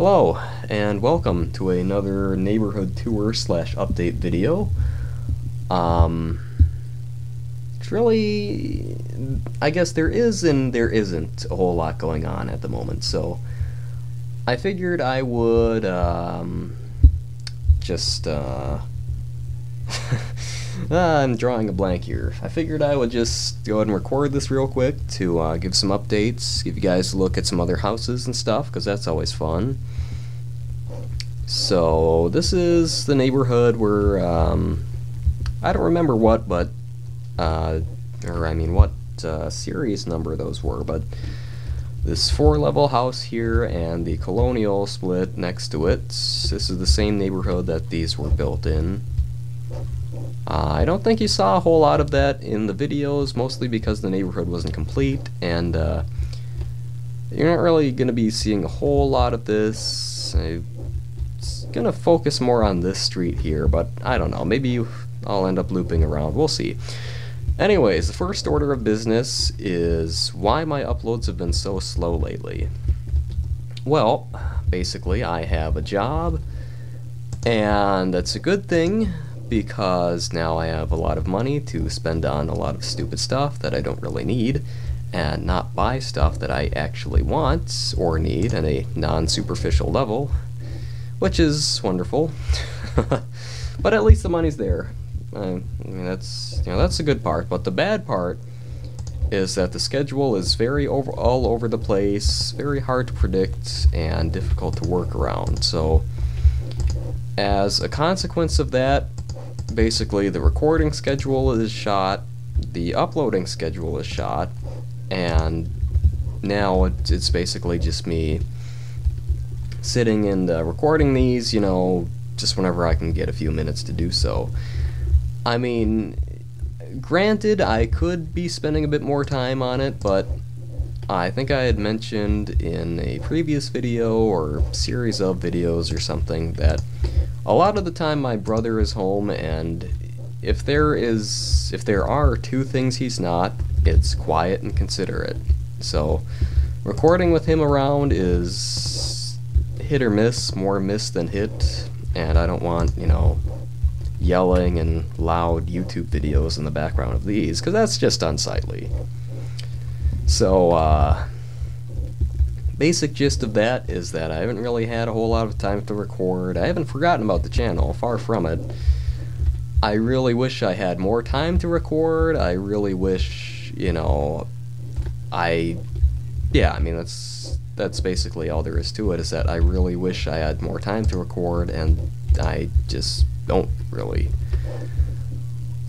Hello, and welcome to another neighborhood tour slash update video. It's really, I guess there is and there isn't a whole lot going on at the moment, so I figured I would, I'm drawing a blank here. I figured I would just go ahead and record this real quick to give some updates, give you guys a look at some other houses and stuff, because that's always fun. So this is the neighborhood where I don't remember what, but what series number those were, but this 4-level house here and the colonial split next to it. This is the same neighborhood that these were built in. I don't think you saw a whole lot of that in the videos, mostly because the neighborhood wasn't complete, and you're not really going to be seeing a whole lot of this. I'm going to focus more on this street here, but I don't know, maybe I'll end up looping around, we'll see. Anyways, the first order of business is why my uploads have been so slow lately. Well, basically I have a job, and that's a good thing, because now I have a lot of money to spend on a lot of stupid stuff that I don't really need, and not buy stuff that I actually want or need at a non-superficial level, which is wonderful. But at least the money's there. I mean, that's the good part. But the bad part is that the schedule is all over the place, very hard to predict, and difficult to work around. So, as a consequence of that, basically the recording schedule is shot, the uploading schedule is shot, and now it's basically just me sitting and recording these, just whenever I can get a few minutes to do so. I mean, granted, I could be spending a bit more time on it, but I think I had mentioned in a previous video or series of videos or something that a lot of the time my brother is home, and if there are two things he's not, it's quiet and considerate. So recording with him around is hit or miss, more miss than hit, and I don't want, yelling and loud YouTube videos in the background of these, because that's just unsightly. So basic gist of that is that I haven't really had a whole lot of time to record. I haven't forgotten about the channel, far from it. I really wish I had more time to record. I really wish, that's basically all there is to it, is that I really wish I had more time to record, and I just don't really.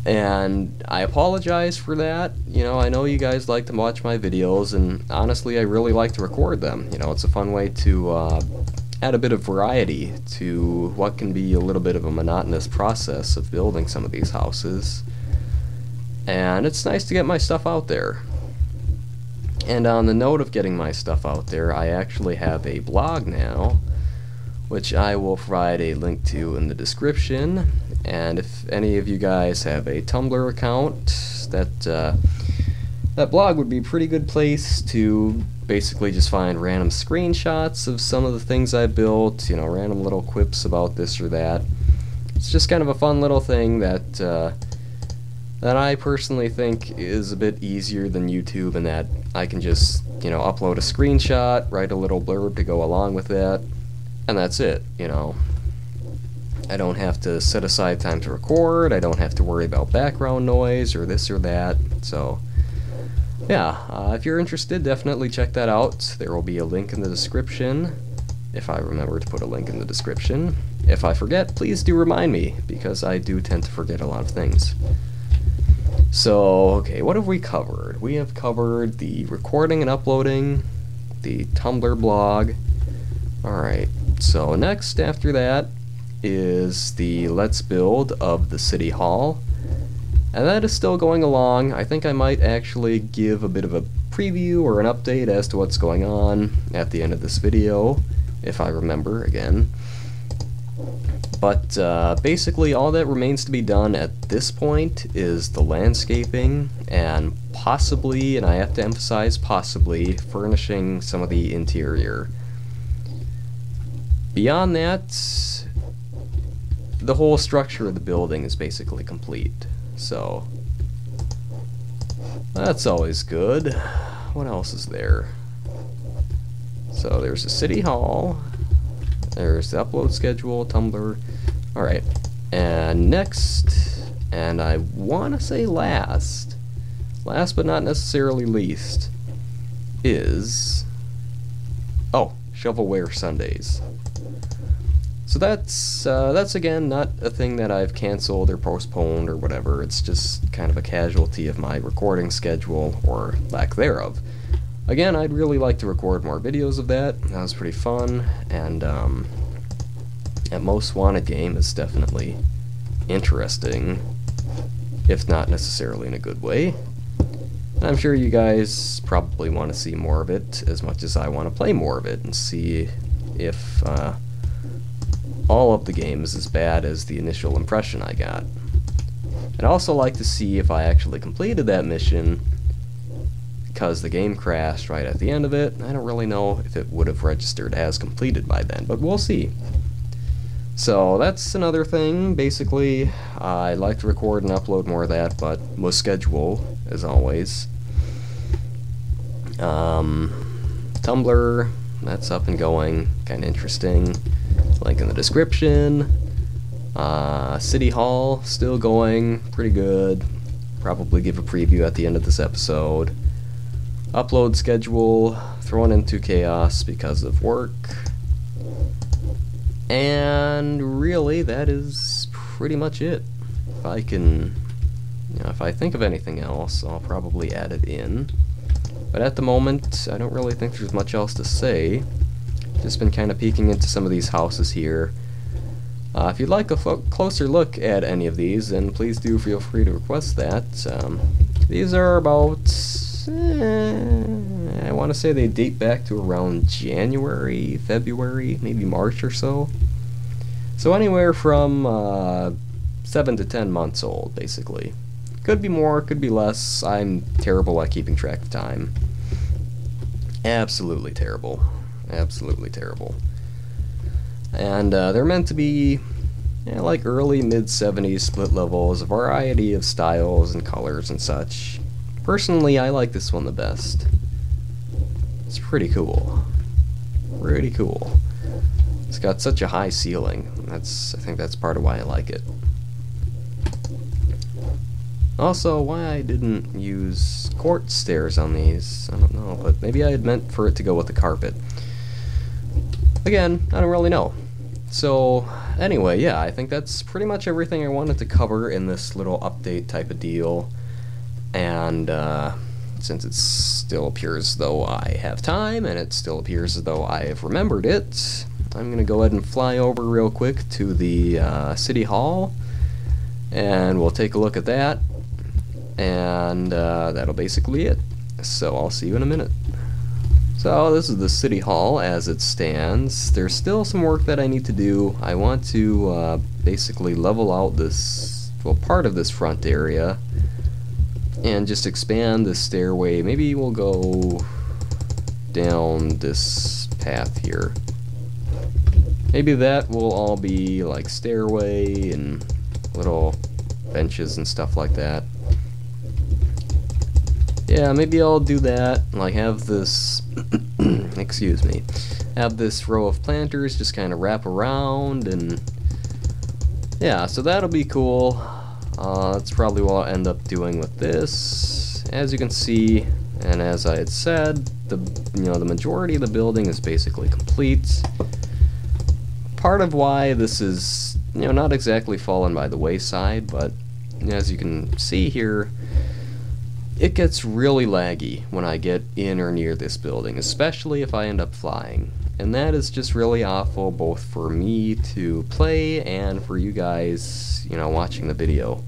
And I apologize for that. I know you guys like to watch my videos, and honestly I really like to record them. It's a fun way to add a bit of variety to what can be a little bit of a monotonous process of building some of these houses. And it's nice to get my stuff out there. And on the note of getting my stuff out there, I actually have a blog now, which I will provide a link to in the description. And if any of you guys have a Tumblr account, that blog would be a pretty good place to basically just find random screenshots of some of the things I built, random little quips about this or that. It's just kind of a fun little thing that I personally think is a bit easier than YouTube, in that I can just, upload a screenshot, write a little blurb to go along with that, and that's it, I don't have to set aside time to record, I don't have to worry about background noise or this or that. So yeah, if you're interested, definitely check that out. There will be a link in the description, if I remember to put a link in the description. If I forget, please do remind me, because I do tend to forget a lot of things. So, okay, what have we covered? We have covered the recording and uploading, the Tumblr blog. Alright, so next after that is the Let's Build of the City Hall, and that is still going along. I think I might actually give a bit of a preview or an update as to what's going on at the end of this video, if I remember again. But basically all that remains to be done at this point is the landscaping and possibly, and I have to emphasize possibly, furnishing some of the interior. Beyond that, the whole structure of the building is basically complete. So that's always good. What else is there? So there's a city hall. There's the upload schedule, Tumblr. Alright. And next, and I want to say last but not necessarily least, is, oh, Shovelware Sundays. So that's again not a thing that I've canceled or postponed or whatever. It's just kind of a casualty of my recording schedule, or lack thereof. Again, I'd really like to record more videos of that. That was pretty fun, and that Most Wanted game is definitely interesting, if not necessarily in a good way. I'm sure you guys probably want to see more of it as much as I want to play more of it and see if all of the game is as bad as the initial impression I got. I'd also like to see if I actually completed that mission, because the game crashed right at the end of it. I don't really know if it would have registered as completed by then, but we'll see. So that's another thing. Basically, I'd like to record and upload more of that, but with schedule, as always. Tumblr, that's up and going, kind of interesting. Link in the description. City Hall, still going, pretty good. Probably give a preview at the end of this episode. Upload schedule, thrown into chaos because of work. And really, that is pretty much it. If I can, if I think of anything else, I'll probably add it in. But at the moment, I don't really think there's much else to say. Just been kind of peeking into some of these houses here. If you'd like a closer look at any of these, then please do feel free to request that. These are about, I want to say they date back to around January, February, maybe March or so. So anywhere from 7 to 10 months old, basically. Could be more, could be less. I'm terrible at keeping track of time. Absolutely terrible. Absolutely terrible. And they're meant to be like early mid-70s split levels, a variety of styles and colors and such. Personally, I like this one the best. It's pretty cool. Pretty cool. It's got such a high ceiling. I think that's part of why I like it. Also, why I didn't use quartz stairs on these, I don't know, but maybe I had meant for it to go with the carpet. Again, I don't really know. So, anyway, yeah, I think that's pretty much everything I wanted to cover in this little update type of deal. And, since it still appears as though I have time, and it still appears as though I have remembered it, I'm gonna go ahead and fly over real quick to the City Hall, and we'll take a look at that, and that'll basically it. So I'll see you in a minute. So this is the City Hall as it stands. There's still some work that I need to do. I want to basically level out this, well, part of this front area and just expand the stairway. Maybe we'll go down this path here. Maybe that will all be like stairway and little benches and stuff like that. Yeah, maybe I'll do that, like have this, excuse me, have this row of planters just kind of wrap around, and yeah, so that'll be cool. That's probably what I'll end up doing with this. As you can see, and as I had said, the majority of the building is basically complete. Part of why this is, not exactly fallen by the wayside, but as you can see here, it gets really laggy when I get in or near this building, especially if I end up flying. And that is just really awful, both for me to play and for you guys, watching the video.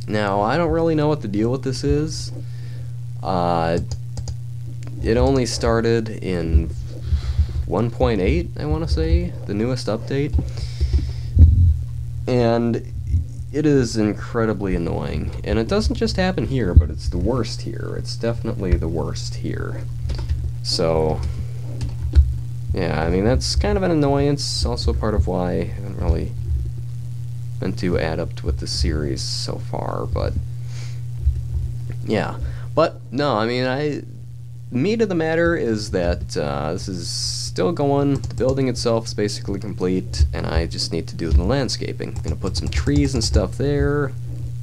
Now, I don't really know what the deal with this is. It only started in 1.8, I want to say, the newest update. And it is incredibly annoying, and it doesn't just happen here, but it's the worst here. It's definitely the worst here. So, Yeah, I mean, that's kind of an annoyance, also part of why I haven't really been too adept with the series so far, but yeah. But no, I mean, meat of the matter is that this is still going. The building itself is basically complete, and I just need to do the landscaping. I'm gonna put some trees and stuff there,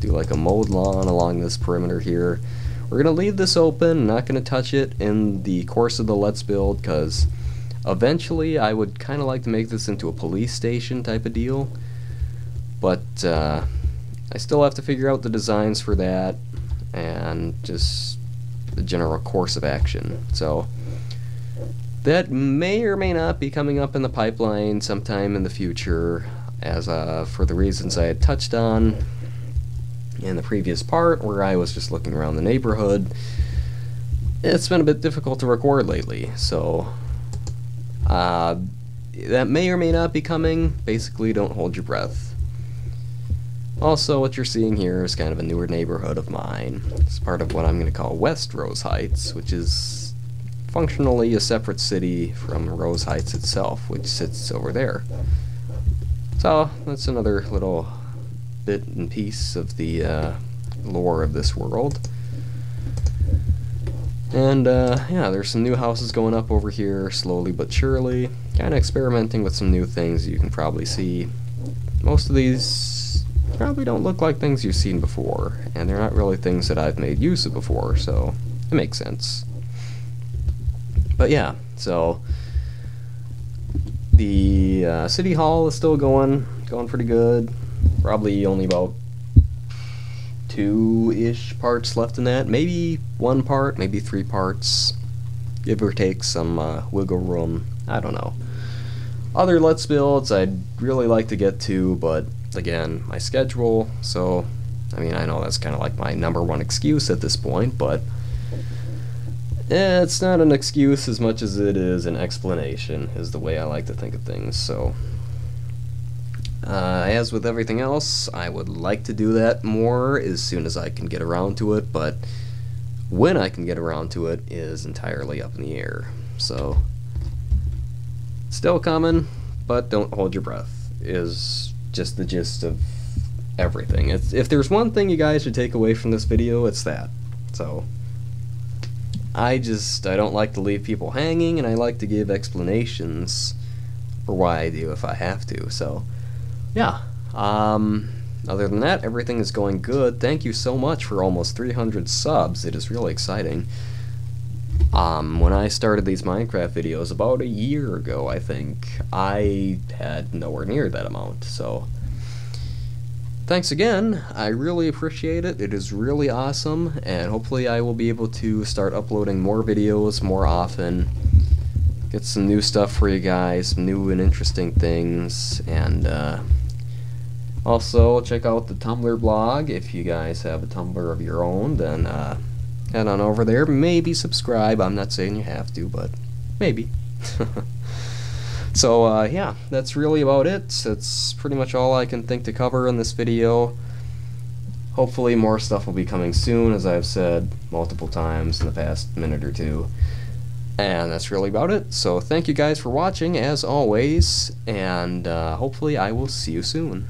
do like a mowed lawn along this perimeter here. We're gonna leave this open, not gonna touch it in the course of the Let's Build, because eventually I would kind of like to make this into a police station type of deal, but I still have to figure out the designs for that and just the general course of action. So that may or may not be coming up in the pipeline sometime in the future, as for the reasons I had touched on in the previous part where I was just looking around the neighborhood. It's been a bit difficult to record lately, so that may or may not be coming. Basically, don't hold your breath. Also, what you're seeing here is kind of a newer neighborhood of mine. It's part of what I'm going to call West Rose Heights, which is functionally a separate city from Rose Heights itself, which sits over there. So, that's another little bit and piece of the lore of this world. And yeah, there's some new houses going up over here, slowly but surely. Kind of experimenting with some new things you can probably see. Most of these probably don't look like things you've seen before, and they're not really things that I've made use of before, so it makes sense. But yeah, so the City Hall is still going pretty good. Probably only about 2-ish parts left in that. Maybe 1 part, maybe 3 parts. Give or take some wiggle room. I don't know. Other Let's Builds I'd really like to get to, but again, my schedule. So, I mean, I know that's kind of like my #1 excuse at this point, but it's not an excuse as much as it is an explanation, is the way I like to think of things. So, as with everything else, I would like to do that more as soon as I can get around to it, but when I can get around to it is entirely up in the air. So, still coming, but don't hold your breath, is just the gist of everything. If there's one thing you guys should take away from this video, it's that. So, I don't like to leave people hanging, and I like to give explanations for why I do if I have to. So, yeah. Other than that, everything is going good. Thank you so much for almost 300 subs. It is really exciting. When I started these Minecraft videos about a year ago, I think, I had nowhere near that amount. So, thanks again. I really appreciate it. It is really awesome, and hopefully I will be able to start uploading more videos more often. Get some new stuff for you guys, some new and interesting things, and also check out the Tumblr blog. If you guys have a Tumblr of your own, then head on over there. Maybe subscribe. I'm not saying you have to, but maybe. So, yeah, that's really about it. That's pretty much all I can think to cover in this video. Hopefully more stuff will be coming soon, as I've said multiple times in the past minute or two. And that's really about it. So thank you guys for watching, as always, and hopefully I will see you soon.